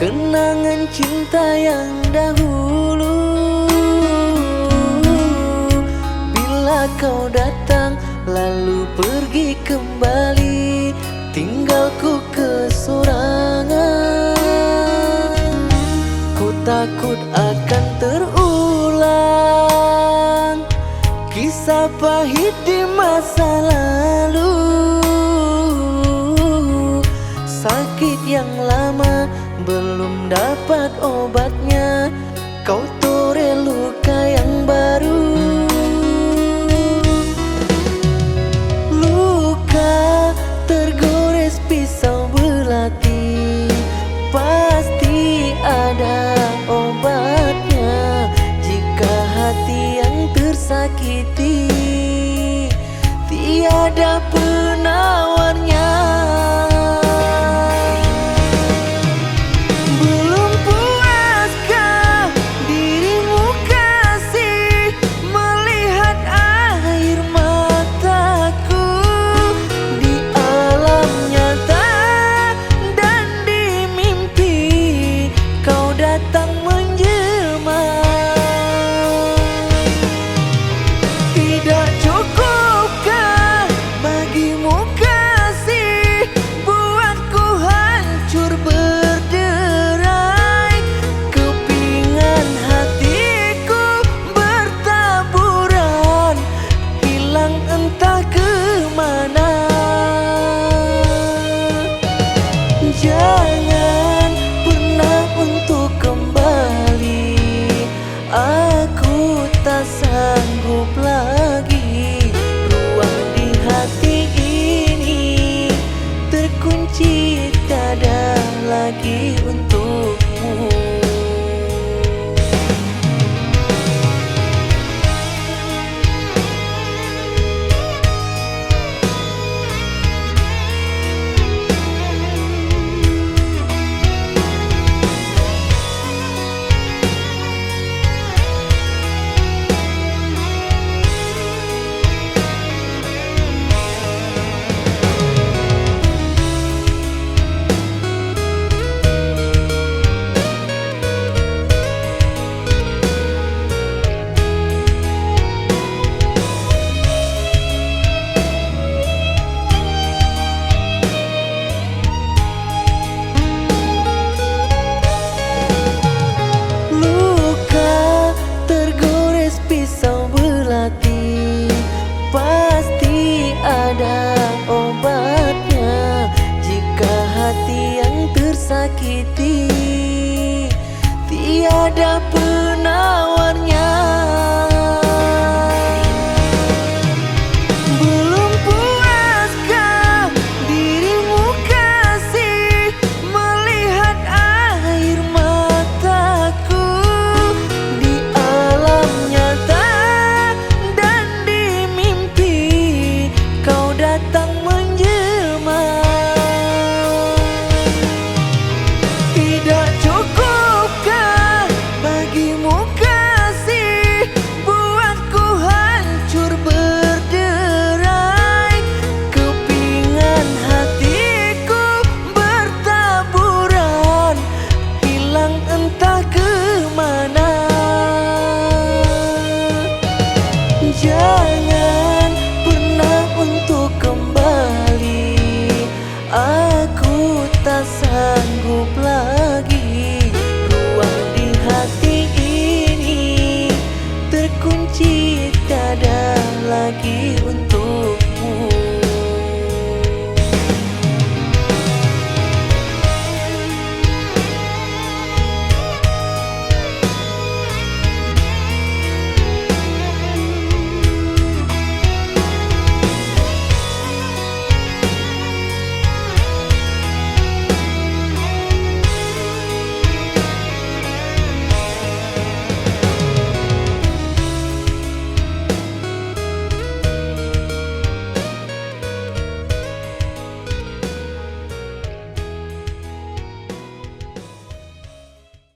kenangan cinta yang dahulu. Bila kau datang lalu pergi kembali, tinggalku kesorangan. Ku takut akan terulang kisah pahit di masa lalu. Sakit yang lama belum dapat obatnya, kau tore luka yang baru. Luka tergores pisau belati, pasti ada obatnya. Jika hati yang tersakiti tiada penawarnya. Jangan pernah untuk kembali, aku tak sanggup lagi. Ruang di hati ini terkunci, tiada lagi untukmu. Pasti ada obatnya. Jika hati yang tersakiti tiada penawarnya. Belum puaskah dirimu kasih melihat air mataku di alam nyata? Datang menjelma, tidak cukupkah bagimu kasih buatku hancur berderai? Kepingan hatiku bertaburan, hilang entah kemana. Jangan pernah untuk kembali, aku tak